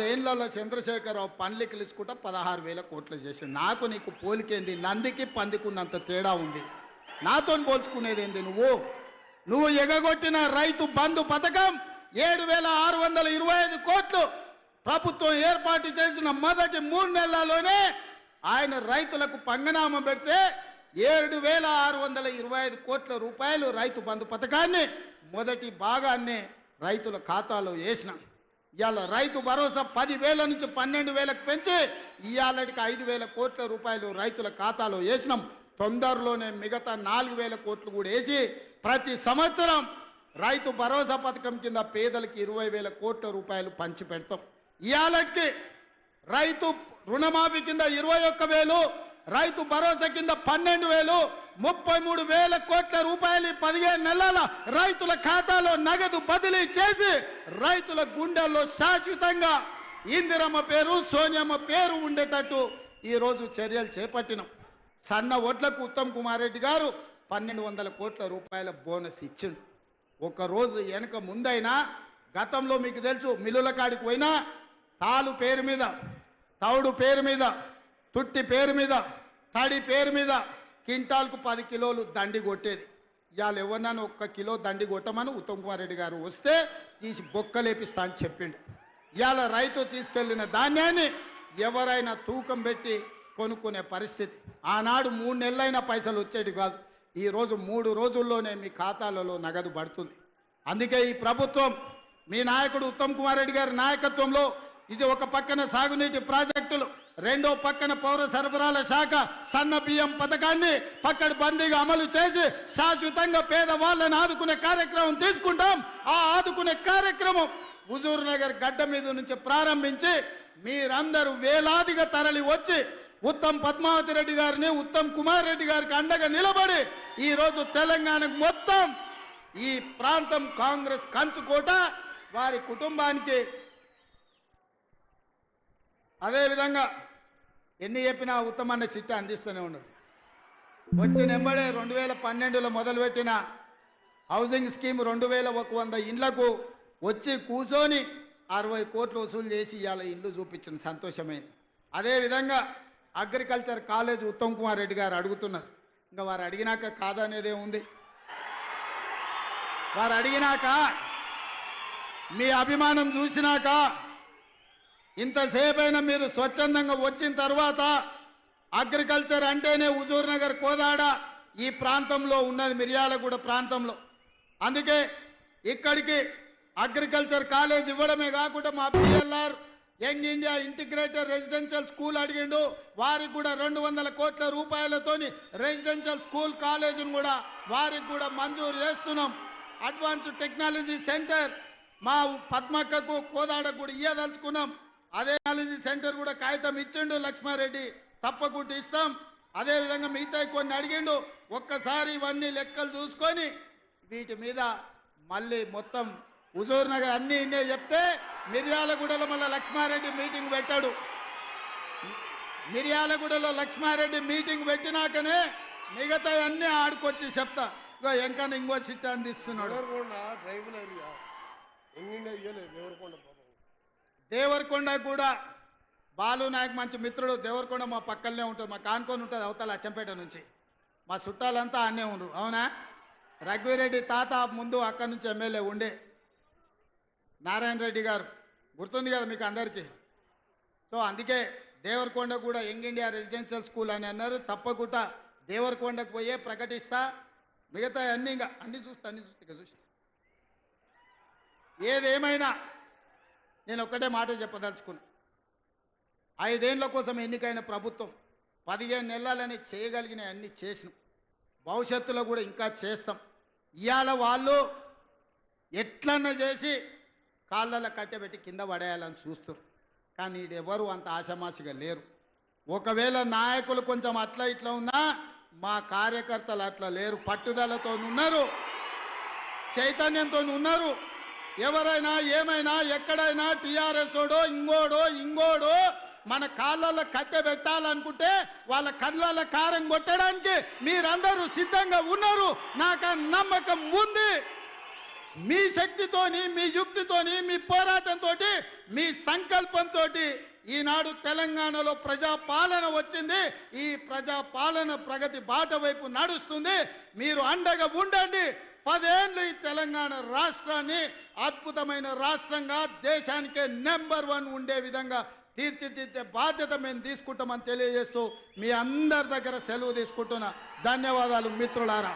ఏళ్లలో చంద్రశేఖరరావు పండ్లు కిలుచుకుంటా 16,000 కోట్లు చేసిండు. నాకు నీకు పోలికేంది? నందికి పందికున్నంత తేడా ఉంది. నాతో పోల్చుకునేదేంది? నువ్వు ఎగగొట్టిన రైతు బంధు పథకం 7,625 కోట్లు ప్రభుత్వం ఏర్పాటు చేసిన మొదటి 3 నెలల్లోనే ఆయన రైతులకు పంగనామం పెడితే 7,625 కోట్ల రూపాయలు రైతు బంధు పథకాన్ని మొదటి భాగాన్ని రైతుల ఖాతాలో వేసినాం. ఇవాళ రైతు భరోసా 10,000 నుంచి 12,000కు పెంచి ఇవాళకి 5,000 కోట్ల రూపాయలు రైతుల ఖాతాలో వేసినాం. తొందరలోనే మిగతా 4,000 కోట్లు కూడా వేసి ప్రతి సంవత్సరం రైతు భరోసా పథకం కింద పేదలకి 20,000 కోట్ల రూపాయలు పంచి పెడతాం. ఇవాళకి రైతు రుణమాఫీ కింద 21,000, రైతు భరోసా కింద 12,000, 33,000 కోట్ల రూపాయలు 15 నెలల రైతుల ఖాతాలో నగదు బదిలీ చేసి రైతుల గుండెల్లో శాశ్వతంగా ఇందిరమ్మ పేరు, సోనియమ్మ పేరు ఉండేటట్టు ఈరోజు చర్యలు చేపట్టినాం. సన్న ఒడ్లకు ఉత్తమ్ కుమార్ రెడ్డి గారు 1,200 కోట్ల రూపాయల బోనస్ ఇచ్చిండు. ఒకరోజు వెనక ముందైనా గతంలో మీకు తెలుసు, మిల్లుల కాడికి పోయినా తాలు పేరు మీద, తౌడు పేరు మీద, తుట్టి పేరు మీద, తడి పేరు మీద క్వింటాల్కు 10 కిలోలు దండి కొట్టేది. ఇవాళ ఎవరినైనా 1 కిలో దండి కొట్టమని ఉత్తమ్ కుమార్ రెడ్డి గారు వస్తే తీసి బొక్కలేపిస్తా అని చెప్పిండు. ఇవాళ రైతు తీసుకెళ్లిన ధాన్యాన్ని ఎవరైనా తూకం పెట్టి కొనుక్కునే పరిస్థితి. ఆనాడు 3 నెలలైనా పైసలు వచ్చేటి కాదు. ఈరోజు 3 రోజుల్లోనే మీ ఖాతాలలో నగదు పడుతుంది. అందుకే ఈ ప్రభుత్వం మీ నాయకుడు ఉత్తమ్ కుమార్ రెడ్డి గారి నాయకత్వంలో ఇది ఒక పక్కన సాగునీటి ప్రాజెక్టులు, రెండో పక్కన పౌర సరఫరాల శాఖ సన్న బియ్యం పథకాన్ని పకడ్బందీగా అమలు చేసి శాశ్వతంగా పేదవాళ్ళని ఆదుకునే కార్యక్రమం తీసుకుంటాం. ఆ ఆదుకునే కార్యక్రమం హుజూర్ నగర్ గడ్డ మీద నుంచి ప్రారంభించి మీరందరూ వేలాదిగా తరలి వచ్చి ఉత్తమ్ పద్మావతి రెడ్డి గారిని, ఉత్తమ్ కుమార్ రెడ్డి గారికి అండగా నిలబడి ఈరోజు తెలంగాణకు మొత్తం ఈ ప్రాంతం కాంగ్రెస్ కంచుకోట, వారి కుటుంబానికి అదేవిధంగా ఎన్ని చెప్పినా ఉత్తమన్న సిట్టి అందిస్తూనే ఉన్నారు. వచ్చిన ఎంబడే 2012లో మొదలుపెట్టిన హౌసింగ్ స్కీమ్ 2,100 ఇండ్లకు వచ్చి కూర్చొని 60 కోట్లు వసూలు చేసి ఇవాళ ఇండ్లు చూపించిన సంతోషమైంది. అదేవిధంగా అగ్రికల్చర్ కాలేజ్ ఉత్తమ్ కుమార్ రెడ్డి గారు అడుగుతున్నారు. ఇంకా వారు అడిగినాక కాదనేదే ఉంది. వారు అడిగినాక మీ అభిమానం చూసినాక ఇంతసేపైనా మీరు స్వచ్ఛందంగా వచ్చిన తర్వాత అగ్రికల్చర్ అంటేనే హుజూర్ నగర్, కోదాడ ఈ ప్రాంతంలో ఉన్నది, మిర్యాలగూడ ప్రాంతంలో. అందుకే ఇక్కడికి అగ్రికల్చర్ కాలేజ్ ఇవ్వడమే కాకుండా మా PLR young India integrated residential school అడిగిండు. వారికి కూడా 200 కోట్ల రూపాయలతోని రెసిడెన్షియల్ స్కూల్ కాలేజీని కూడా వారికి కూడా మంజూరు చేస్తున్నాం. అడ్వాన్స్డ్ టెక్నాలజీ సెంటర్ మా పద్మక్కకు, కోదాడకు కూడా ఇయ్యదలుచుకున్నాం. అదే టెక్నాలజీ సెంటర్ కూడా కాగితం ఇచ్చిండు లక్ష్మారెడ్డి, తప్పకుండా ఇస్తాం. అదేవిధంగా మిగతా కొన్ని అడిగిండు. ఒక్కసారి ఇవన్నీ లెక్కలు చూసుకొని వీటి మీద మళ్ళీ మొత్తం హుజూర్ నగర్ అన్నీ ఇన్నే చెప్తే మిర్యాలగూడలో మళ్ళీ లక్ష్మారెడ్డి మీటింగ్ పెట్టాడు. మిర్యాలగూడలో లక్ష్మారెడ్డి మీటింగ్ పెట్టినాకనే మిగతా అన్నీ ఆడుకొచ్చి చెప్తా. ఇంకా ఇంకో సిట్ అందిస్తున్నాడు. దేవరకొండ కూడా బాలు నాయక్ మంచి మిత్రుడు. దేవరకొండ మా పక్కనే ఉంటుంది, మా కానుకొని ఉంటుంది అవతల అచ్చంపేట నుంచి. మా చుట్టాలంతా అన్నే ఉండరు. అవునా? రఘువీరెడ్డి తాత ముందు అక్కడి నుంచి ఎమ్మెల్యే ఉండే నారాయణ రెడ్డి గారు గుర్తుంది కదా మీకు అందరికీ. సో అందుకే దేవరకొండ కూడా యంగ్ ఇండియా రెసిడెన్షియల్ స్కూల్ అని అన్నారు. తప్పకుండా దేవరకొండకు పోయే ప్రకటిస్తా. మిగతా అన్నీ ఇంకా అన్నీ చూస్తా చూస్తా. ఏదేమైనా నేను ఒక్కటే మాట చెప్పదలుచుకున్నా. 5 ఏళ్ల కోసం ఎన్నికైన ప్రభుత్వం 15 నెలలని చేయగలిగిన అన్ని చేసినాం. భవిష్యత్తులో కూడా ఇంకా చేస్తాం. ఇవాళ వాళ్ళు ఎట్లన్నా చేసి కాళ్ళలో కట్టెబెట్టి కింద పడేయాలని చూస్తారు. కానీ ఇది ఎవరు అంత ఆషామాషిగా లేరు. ఒకవేళ నాయకులు కొంచెం అట్లా ఇట్లా ఉన్నా మా కార్యకర్తలు అట్లా లేరు. పట్టుదలతో ఉన్నారు, చైతన్యంతో ఉన్నారు. ఎవరైనా ఏమైనా ఎక్కడైనా టీఆర్ఎస్ ఓడో ఇంగోడో మన కాళ్ళలో కట్టె పెట్టాలనుకుంటే వాళ్ళ కళ్ళలో కారం కొట్టడానికి మీరందరూ సిద్ధంగా ఉన్నారు. నాకు నమ్మకం ఉంది. మీ శక్తితోని మీ యుక్తితోని మీ పోరాటంతో మీ సంకల్పంతో ఈనాడు తెలంగాణలో ప్రజాపాలన వచ్చింది. ఈ ప్రజాపాలన ప్రగతి బాట వైపు నడుస్తుంది. మీరు అండగా ఉండండి. 10 ఏళ్ళు ఈ తెలంగాణ రాష్ట్రాన్ని అద్భుతమైన రాష్ట్రంగా దేశానికే నెంబర్ 1 ఉండే విధంగా తీర్చిదిద్దే బాధ్యత మేము తీసుకుంటామని తెలియజేస్తూ మీ అందరి దగ్గర సెలవు తీసుకుంటున్నా. ధన్యవాదాలు మిత్రులారా.